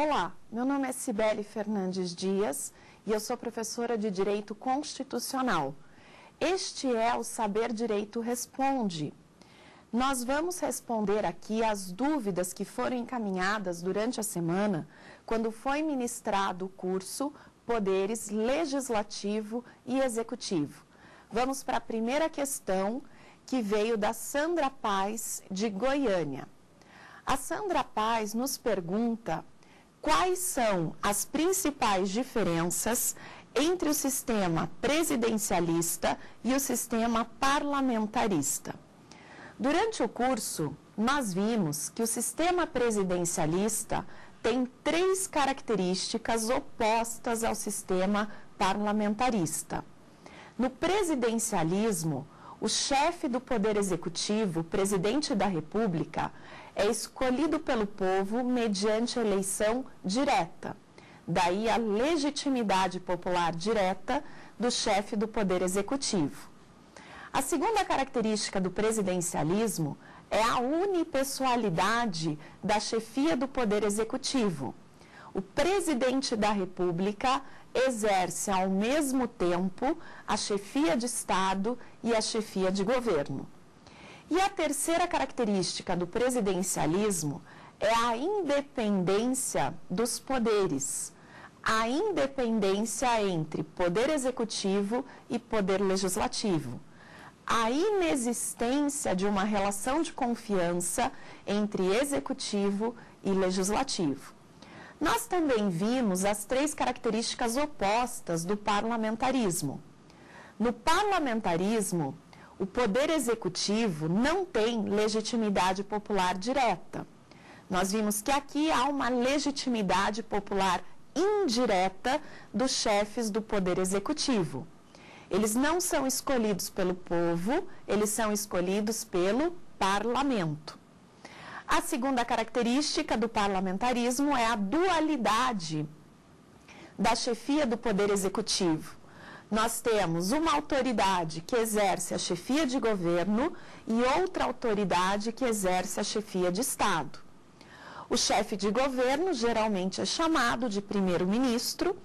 Olá, meu nome é Cibele Fernandes Dias e eu sou professora de Direito Constitucional. Este é o Saber Direito Responde. Nós vamos responder aqui as dúvidas que foram encaminhadas durante a semana, quando foi ministrado o curso Poderes Legislativo e Executivo. Vamos para a primeira questão, que veio da Sandra Paz, de Goiânia. A Sandra Paz nos pergunta quais são as principais diferenças entre o sistema presidencialista e o sistema parlamentarista. Durante o curso, nós vimos que o sistema presidencialista tem 3 características opostas ao sistema parlamentarista. No presidencialismo, o chefe do Poder Executivo, o presidente da República, é escolhido pelo povo mediante eleição direta. Daí a legitimidade popular direta do chefe do Poder Executivo. A segunda característica do presidencialismo é a unipessoalidade da chefia do Poder Executivo. O presidente da República exerce ao mesmo tempo a chefia de Estado e a chefia de governo. E a terceira característica do presidencialismo é a independência dos poderes, a independência entre poder executivo e poder legislativo, a inexistência de uma relação de confiança entre executivo e legislativo. Nós também vimos as 3 características opostas do parlamentarismo. No parlamentarismo, o poder executivo não tem legitimidade popular direta. Nós vimos que aqui há uma legitimidade popular indireta dos chefes do poder executivo. Eles não são escolhidos pelo povo, eles são escolhidos pelo parlamento. A segunda característica do parlamentarismo é a dualidade da chefia do poder executivo. Nós temos uma autoridade que exerce a chefia de governo e outra autoridade que exerce a chefia de Estado. O chefe de governo geralmente é chamado de primeiro-ministro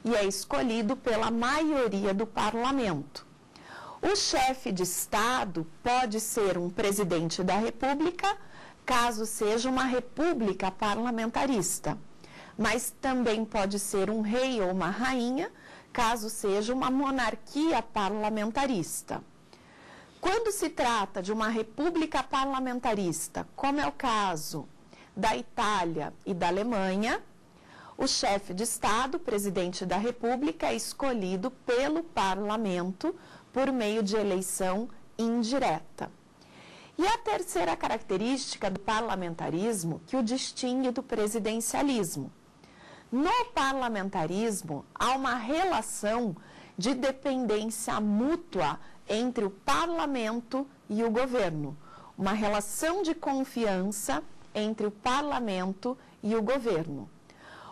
e é escolhido pela maioria do parlamento. O chefe de Estado pode ser um presidente da República, caso seja uma república parlamentarista, mas também pode ser um rei ou uma rainha, caso seja uma monarquia parlamentarista. Quando se trata de uma república parlamentarista, como é o caso da Itália e da Alemanha, o chefe de Estado, presidente da República, é escolhido pelo parlamento por meio de eleição indireta. E a terceira característica do parlamentarismo que o distingue do presidencialismo. No parlamentarismo, há uma relação de dependência mútua entre o parlamento e o governo, uma relação de confiança entre o parlamento e o governo.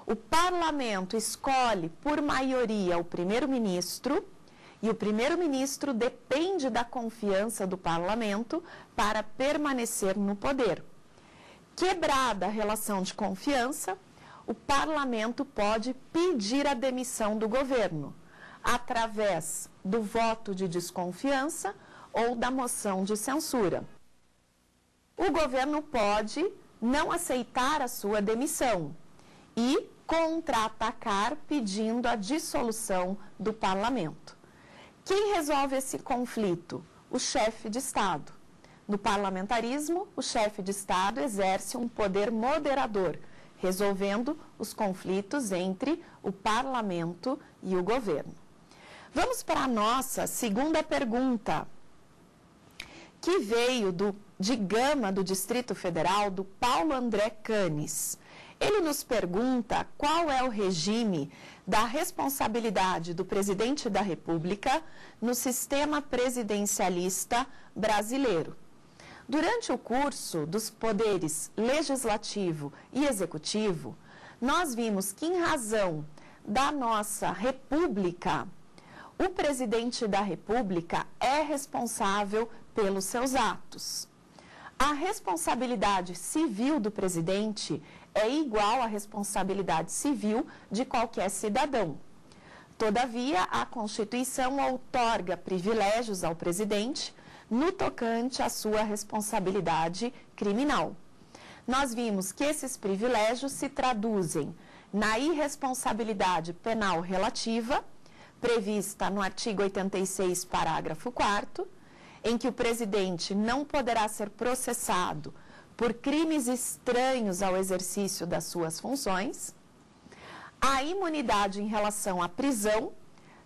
O parlamento escolhe por maioria o primeiro-ministro e o primeiro-ministro depende da confiança do parlamento para permanecer no poder. Quebrada a relação de confiança, o parlamento pode pedir a demissão do governo, através do voto de desconfiança ou da moção de censura. O governo pode não aceitar a sua demissão e contra-atacar pedindo a dissolução do parlamento. Quem resolve esse conflito? O chefe de Estado. No parlamentarismo, o chefe de Estado exerce um poder moderador, resolvendo os conflitos entre o parlamento e o governo. Vamos para a nossa segunda pergunta, que veio de Gama, do Distrito Federal, do Paulo André Canes. Ele nos pergunta qual é o regime da responsabilidade do presidente da República no sistema presidencialista brasileiro. Durante o curso dos poderes legislativo e executivo, nós vimos que, em razão da nossa República, o presidente da República é responsável pelos seus atos. A responsabilidade civil do presidente é igual à responsabilidade civil de qualquer cidadão. Todavia, a Constituição outorga privilégios ao presidente no tocante à sua responsabilidade criminal. Nós vimos que esses privilégios se traduzem na irresponsabilidade penal relativa, prevista no artigo 86, parágrafo 4º, em que o presidente não poderá ser processado por crimes estranhos ao exercício das suas funções. A imunidade em relação à prisão,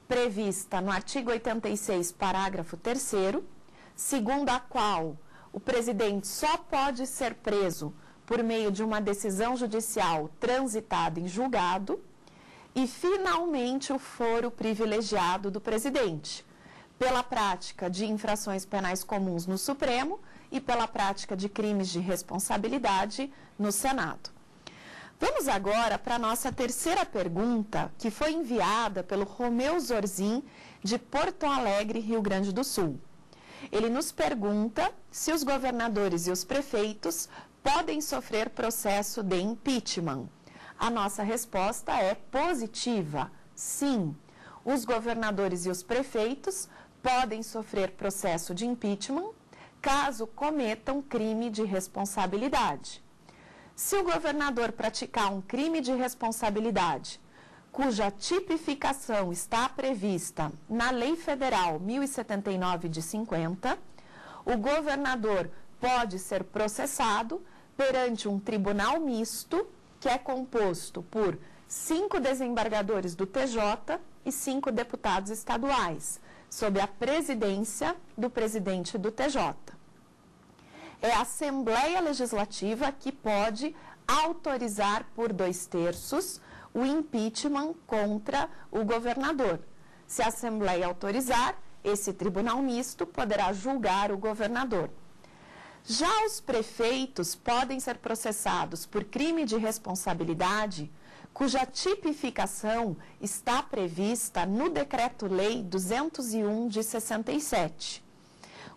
prevista no artigo 86, parágrafo 3º, segundo a qual o presidente só pode ser preso por meio de uma decisão judicial transitada em julgado. E, finalmente, o foro privilegiado do presidente, pela prática de infrações penais comuns no Supremo e pela prática de crimes de responsabilidade no Senado. Vamos agora para a nossa terceira pergunta, que foi enviada pelo Romeu Zorzin, de Porto Alegre, Rio Grande do Sul. Ele nos pergunta se os governadores e os prefeitos podem sofrer processo de impeachment. A nossa resposta é positiva, sim. Os governadores e os prefeitos podem sofrer processo de impeachment caso cometam crime de responsabilidade. Se o governador praticar um crime de responsabilidade, cuja tipificação está prevista na Lei Federal 1079 de 50, o governador pode ser processado perante um tribunal misto, que é composto por 5 desembargadores do TJ e 5 deputados estaduais, sob a presidência do presidente do TJ. É a Assembleia Legislativa que pode autorizar por 2/3 o impeachment contra o governador. Se a Assembleia autorizar, esse tribunal misto poderá julgar o governador. Já os prefeitos podem ser processados por crime de responsabilidade, cuja tipificação está prevista no Decreto-Lei 201 de 67.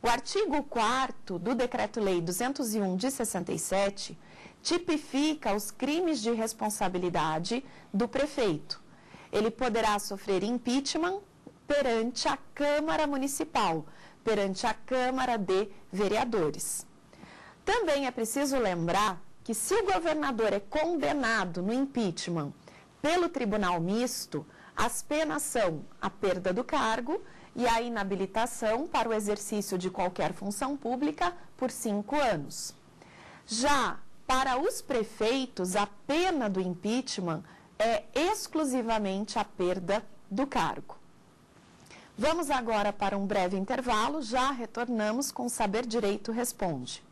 O artigo 4º do Decreto-Lei 201 de 67 tipifica os crimes de responsabilidade do prefeito. Ele poderá sofrer impeachment perante a Câmara Municipal, perante a Câmara de Vereadores. Também é preciso lembrar que se o governador é condenado no impeachment pelo tribunal misto, as penas são a perda do cargo e a inabilitação para o exercício de qualquer função pública por 5 anos. Já para os prefeitos, a pena do impeachment é exclusivamente a perda do cargo. Vamos agora para um breve intervalo, já retornamos com Saber Direito Responde.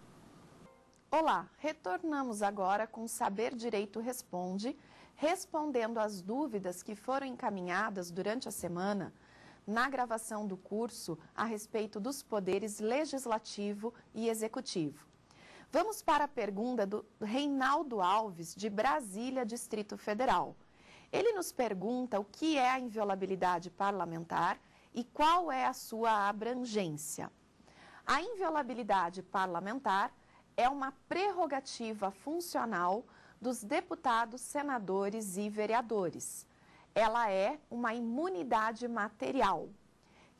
Olá, retornamos agora com Saber Direito Responde, respondendo às dúvidas que foram encaminhadas durante a semana na gravação do curso a respeito dos poderes legislativo e executivo. Vamos para a pergunta do Reinaldo Alves, de Brasília, Distrito Federal. Ele nos pergunta o que é a inviolabilidade parlamentar e qual é a sua abrangência. A inviolabilidade parlamentar é uma prerrogativa funcional dos deputados, senadores e vereadores. Ela é uma imunidade material,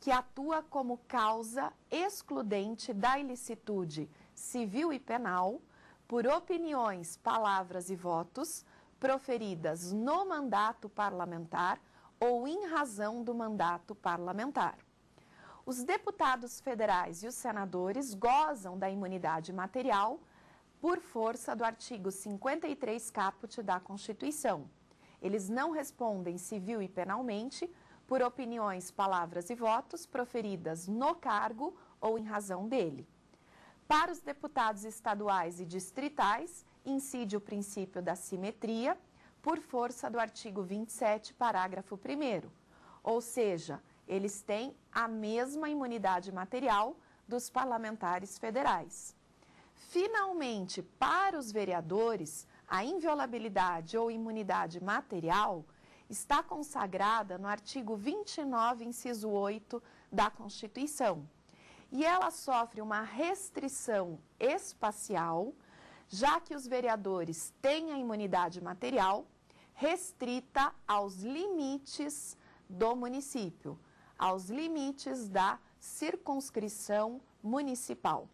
que atua como causa excludente da ilicitude civil e penal por opiniões, palavras e votos proferidas no mandato parlamentar ou em razão do mandato parlamentar. Os deputados federais e os senadores gozam da imunidade material por força do artigo 53 caput da Constituição. Eles não respondem civil e penalmente por opiniões, palavras e votos proferidas no cargo ou em razão dele. Para os deputados estaduais e distritais, incide o princípio da simetria por força do artigo 27, parágrafo 1º, ou seja, eles têm a mesma imunidade material dos parlamentares federais. Finalmente, para os vereadores, a inviolabilidade ou imunidade material está consagrada no artigo 29, inciso 8 da Constituição. e ela sofre uma restrição espacial, já que os vereadores têm a imunidade material restrita aos limites do município, aos limites da circunscrição municipal.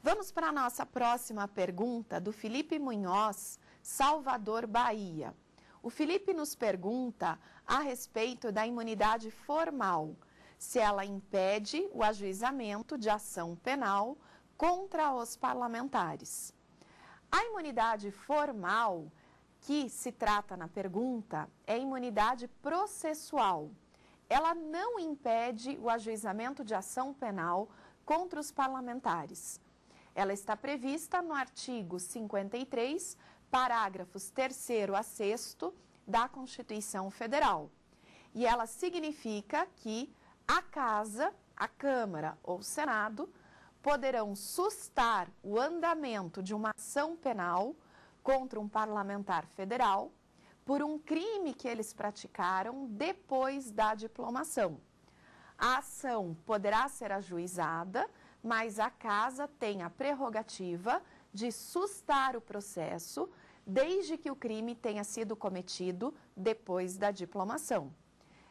Vamos para a nossa próxima pergunta do Felipe Munhoz, Salvador, Bahia. O Felipe nos pergunta a respeito da imunidade formal, se ela impede o ajuizamento de ação penal contra os parlamentares. A imunidade formal que se trata na pergunta é a imunidade processual. Ela não impede o ajuizamento de ação penal contra os parlamentares. Ela está prevista no artigo 53, parágrafos 3º a 6º da Constituição Federal. E ela significa que a Casa, a Câmara ou o Senado poderão sustar o andamento de uma ação penal contra um parlamentar federal por um crime que eles praticaram depois da diplomação. A ação poderá ser ajuizada, mas a Casa tem a prerrogativa de sustar o processo, desde que o crime tenha sido cometido depois da diplomação.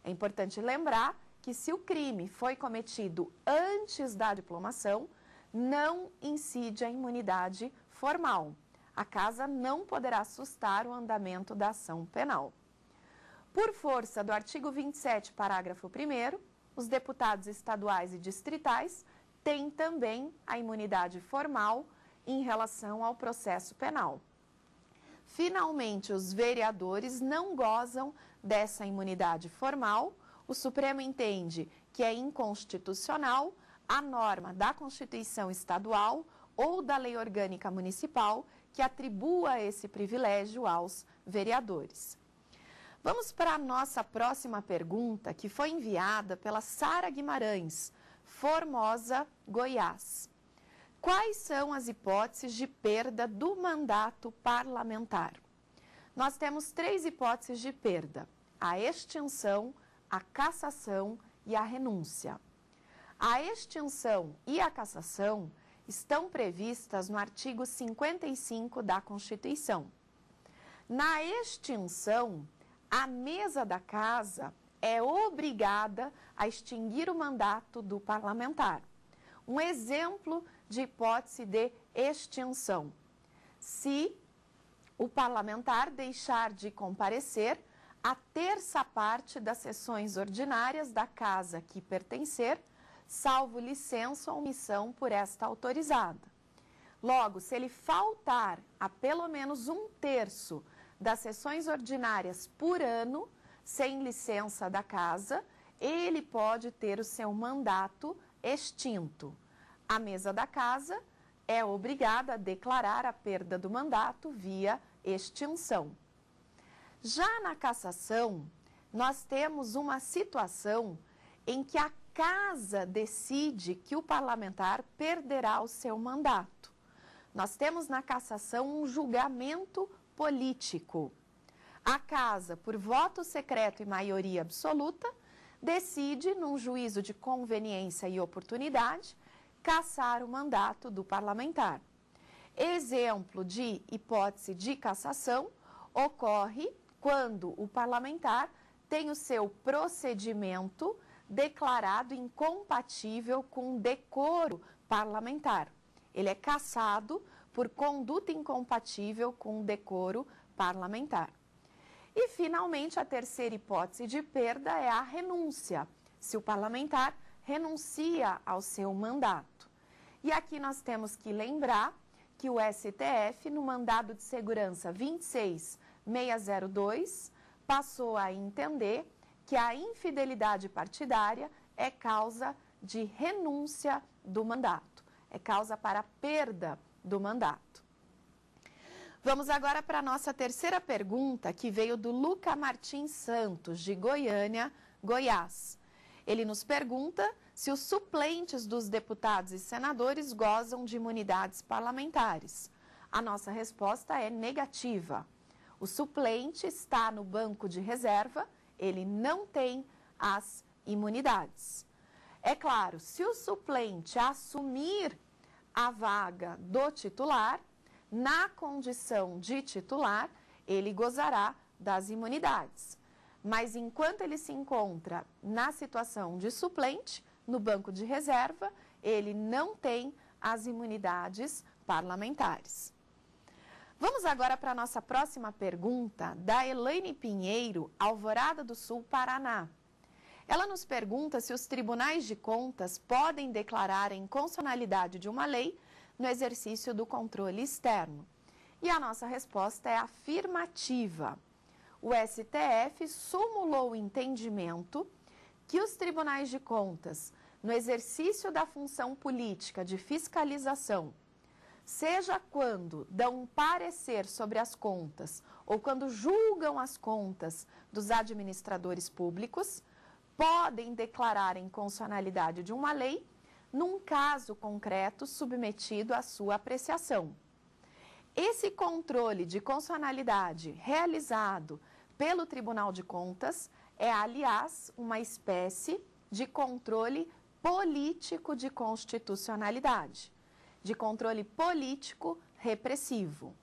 É importante lembrar que se o crime foi cometido antes da diplomação, não incide a imunidade formal. A Casa não poderá sustar o andamento da ação penal. Por força do artigo 27, parágrafo 1º, os deputados estaduais e distritais têm também a imunidade formal em relação ao processo penal. Finalmente, os vereadores não gozam dessa imunidade formal. O Supremo entende que é inconstitucional a norma da Constituição Estadual ou da Lei Orgânica Municipal que atribua esse privilégio aos vereadores. Vamos para a nossa próxima pergunta, que foi enviada pela Sara Guimarães, Formosa, Goiás. Quais são as hipóteses de perda do mandato parlamentar? Nós temos 3 hipóteses de perda: a extinção, a cassação e a renúncia. A extinção e a cassação estão previstas no artigo 55 da Constituição. Na extinção, a mesa da Casa é obrigada a extinguir o mandato do parlamentar. Um exemplo de hipótese de extinção: se o parlamentar deixar de comparecer a 1/3 parte das sessões ordinárias da Casa que pertencer, salvo licença ou omissão por esta autorizada. Logo, se ele faltar a pelo menos 1/3 das sessões ordinárias por ano, sem licença da Casa, ele pode ter o seu mandato extinto. A mesa da Casa é obrigada a declarar a perda do mandato via extinção. Já na cassação, nós temos uma situação em que a Casa decide que o parlamentar perderá o seu mandato. Nós temos na cassação um julgamento político. A Casa, por voto secreto e maioria absoluta, decide, num juízo de conveniência e oportunidade, cassar o mandato do parlamentar. Exemplo de hipótese de cassação ocorre quando o parlamentar tem o seu procedimento declarado incompatível com decoro parlamentar. Ele é cassado por conduta incompatível com decoro parlamentar. E, finalmente, a terceira hipótese de perda é a renúncia, se o parlamentar renuncia ao seu mandato. E aqui nós temos que lembrar que o STF, no mandado de segurança 26602, passou a entender que a infidelidade partidária é causa de renúncia do mandato, é causa para a perda do mandato. Vamos agora para a nossa terceira pergunta, que veio do Luca Martins Santos, de Goiânia, Goiás. Ele nos pergunta se os suplentes dos deputados e senadores gozam de imunidades parlamentares. A nossa resposta é negativa. O suplente está no banco de reserva, ele não tem as imunidades. É claro, se o suplente assumir a vaga do titular, na condição de titular, ele gozará das imunidades. Mas enquanto ele se encontra na situação de suplente, no banco de reserva, ele não tem as imunidades parlamentares. Vamos agora para a nossa próxima pergunta, da Elaine Pinheiro, Alvorada do Sul, Paraná. Ela nos pergunta se os tribunais de contas podem declarar a inconstitucionalidade de uma lei no exercício do controle externo. E a nossa resposta é afirmativa. O STF sumulou o entendimento que os tribunais de contas, no exercício da função política de fiscalização, seja quando dão um parecer sobre as contas ou quando julgam as contas dos administradores públicos, podem declarar a inconstitucionalidade de uma lei num caso concreto submetido à sua apreciação. Esse controle de constitucionalidade realizado pelo Tribunal de Contas é, aliás, uma espécie de controle político de constitucionalidade, de controle político repressivo.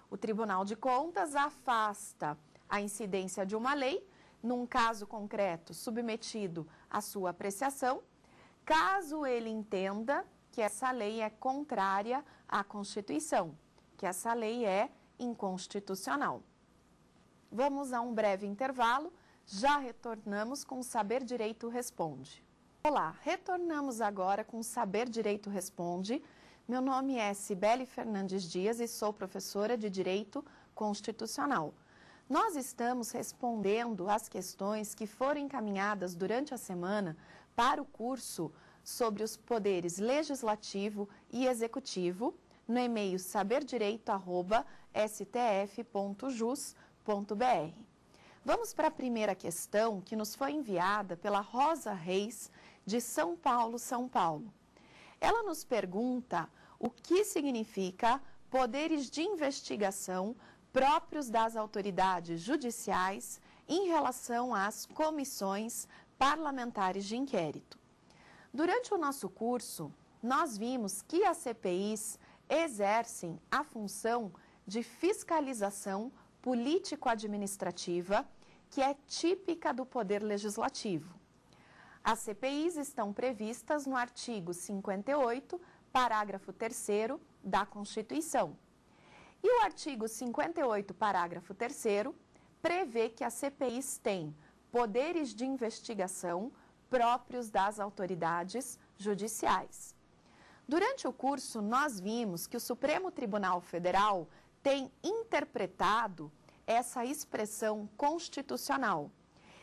O Tribunal de Contas afasta a incidência de uma lei, num caso concreto submetido à sua apreciação, caso ele entenda que essa lei é contrária à Constituição, que essa lei é inconstitucional. Vamos a um breve intervalo, já retornamos com o Saber Direito Responde. Olá, retornamos agora com o Saber Direito Responde. Meu nome é Cibele Fernandes Dias e sou professora de Direito Constitucional. Nós estamos respondendo às questões que foram encaminhadas durante a semana para o curso sobre os poderes legislativo e executivo no e-mail saberdireito@stf.jus.br. Vamos para a primeira questão, que nos foi enviada pela Rosa Reis, de São Paulo, São Paulo. Ela nos pergunta o que significa poderes de investigação próprios das autoridades judiciais em relação às comissões parlamentares de inquérito. Durante o nosso curso, nós vimos que as CPIs exercem a função de fiscalização político-administrativa, que é típica do Poder Legislativo. As CPIs estão previstas no artigo 58, parágrafo 3º da Constituição. E o artigo 58, parágrafo 3º, prevê que as CPIs têm poderes de investigação próprios das autoridades judiciais. Durante o curso, nós vimos que o Supremo Tribunal Federal tem interpretado essa expressão constitucional.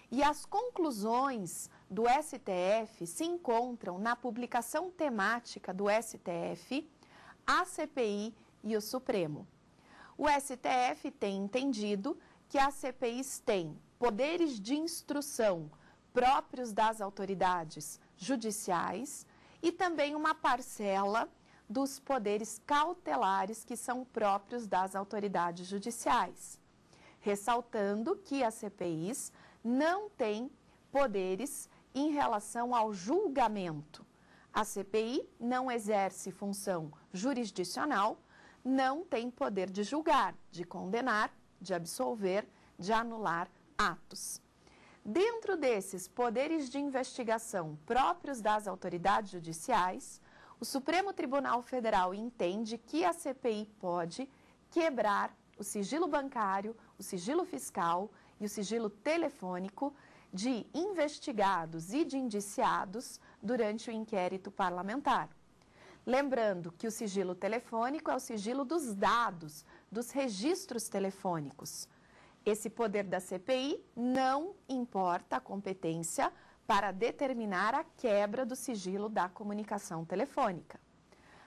E as conclusões do STF se encontram na publicação temática do STF, a CPI e o Supremo. O STF tem entendido que as CPIs têm poderes de instrução próprios das autoridades judiciais e também uma parcela dos poderes cautelares que são próprios das autoridades judiciais, ressaltando que as CPIs não têm poderes em relação ao julgamento. A CPI não exerce função jurisdicional, não tem poder de julgar, de condenar, de absolver, de anular atos. Dentro desses poderes de investigação próprios das autoridades judiciais, o Supremo Tribunal Federal entende que a CPI pode quebrar o sigilo bancário, o sigilo fiscal e o sigilo telefônico de investigados e de indiciados durante o inquérito parlamentar. Lembrando que o sigilo telefônico é o sigilo dos dados, dos registros telefônicos. Esse poder da CPI não importa a competência para determinar a quebra do sigilo da comunicação telefônica.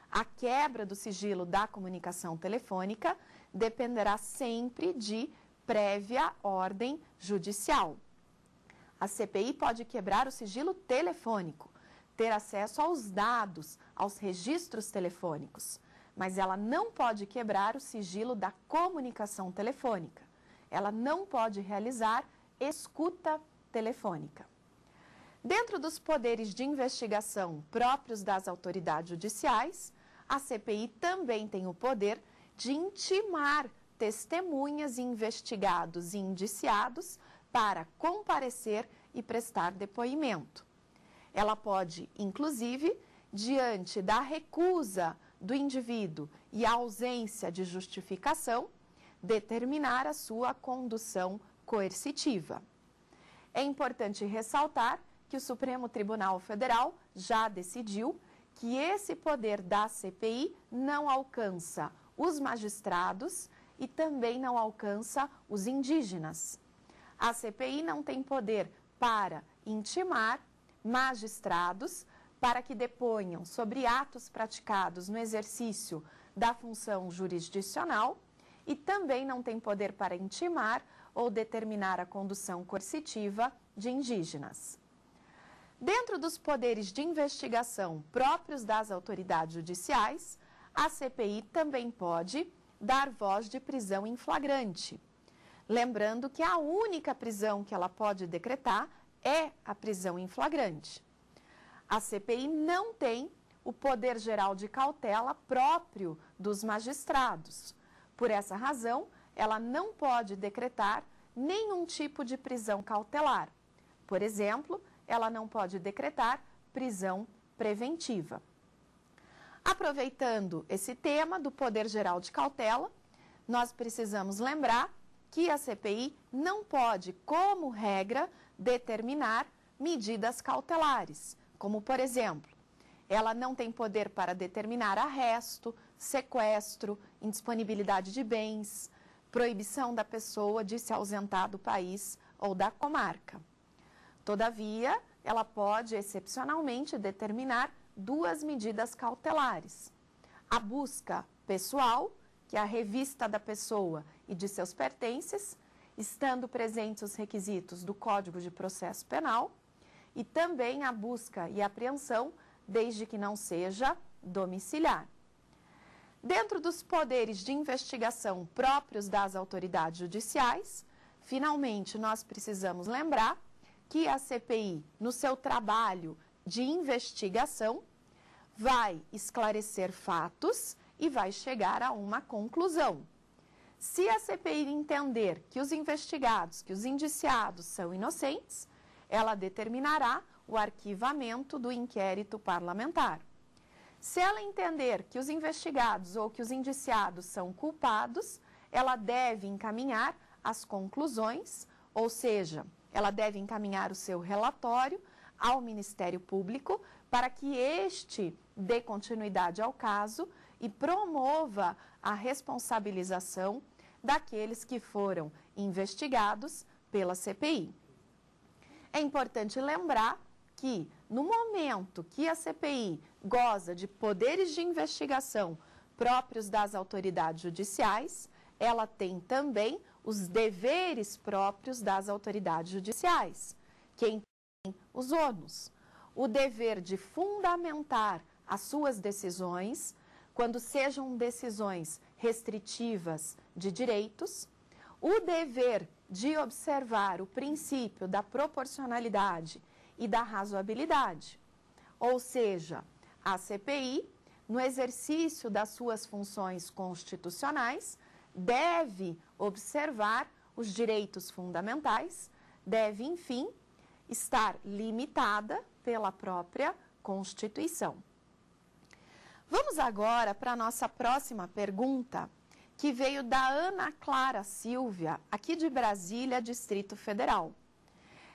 A quebra do sigilo da comunicação telefônica dependerá sempre de prévia ordem judicial. A CPI pode quebrar o sigilo telefônico, ter acesso aos dados, aos registros telefônicos, mas ela não pode quebrar o sigilo da comunicação telefônica. Ela não pode realizar escuta telefônica. Dentro dos poderes de investigação próprios das autoridades judiciais, a CPI também tem o poder de intimar testemunhas, investigados e indiciados para comparecer e prestar depoimento. Ela pode, inclusive, diante da recusa do indivíduo e a ausência de justificação, determinar a sua condução coercitiva. É importante ressaltar que o Supremo Tribunal Federal já decidiu que esse poder da CPI não alcança os magistrados e também não alcança os indígenas. A CPI não tem poder para intimar magistrados para que deponham sobre atos praticados no exercício da função jurisdicional e também não tem poder para intimar ou determinar a condução coercitiva de indígenas. Dentro dos poderes de investigação próprios das autoridades judiciais, a CPI também pode dar voz de prisão em flagrante. Lembrando que a única prisão que ela pode decretar é a prisão em flagrante. A CPI não tem o poder geral de cautela próprio dos magistrados. Por essa razão, ela não pode decretar nenhum tipo de prisão cautelar. Por exemplo, ela não pode decretar prisão preventiva. Aproveitando esse tema do poder geral de cautela, nós precisamos lembrar que a CPI não pode, como regra, determinar medidas cautelares, como, por exemplo, ela não tem poder para determinar arresto, sequestro, indisponibilidade de bens, proibição da pessoa de se ausentar do país ou da comarca. Todavia, ela pode excepcionalmente determinar duas medidas cautelares: a busca pessoal, que é a revista da pessoa e de seus pertences, estando presentes os requisitos do Código de Processo Penal, e também a busca e apreensão, desde que não seja domiciliar. Dentro dos poderes de investigação próprios das autoridades judiciais, finalmente nós precisamos lembrar que a CPI, no seu trabalho de investigação, vai esclarecer fatos e vai chegar a uma conclusão. Se a CPI entender que os investigados, que os indiciados são inocentes, ela determinará o arquivamento do inquérito parlamentar. Se ela entender que os investigados ou que os indiciados são culpados, ela deve encaminhar as conclusões, ou seja, ela deve encaminhar o seu relatório ao Ministério Público para que este dê continuidade ao caso e promova a responsabilização daqueles que foram investigados pela CPI. É importante lembrar que, no momento que a CPI goza de poderes de investigação próprios das autoridades judiciais, ela tem também os deveres próprios das autoridades judiciais. Quem tem os ônus? O dever de fundamentar as suas decisões, quando sejam decisões restritivas de direitos, o dever de observar o princípio da proporcionalidade e da razoabilidade. Ou seja, a CPI, no exercício das suas funções constitucionais, deve observar os direitos fundamentais, deve, enfim, estar limitada pela própria Constituição. Vamos agora para a nossa próxima pergunta, que veio da Ana Clara Silvia, aqui de Brasília, Distrito Federal.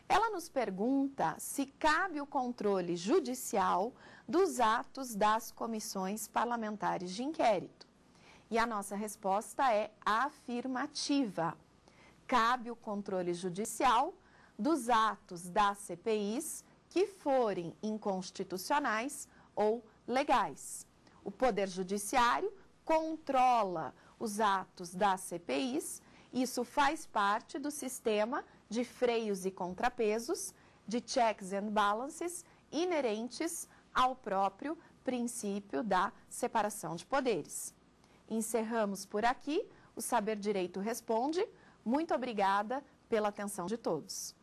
Ela nos pergunta se cabe o controle judicial dos atos das comissões parlamentares de inquérito. E a nossa resposta é afirmativa. Cabe o controle judicial dos atos das CPIs que forem inconstitucionais ou legais. O Poder Judiciário controla os atos das CPIs, isso faz parte do sistema de freios e contrapesos, de checks and balances, inerentes ao próprio princípio da separação de poderes. Encerramos por aqui o Saber Direito Responde. Muito obrigada pela atenção de todos.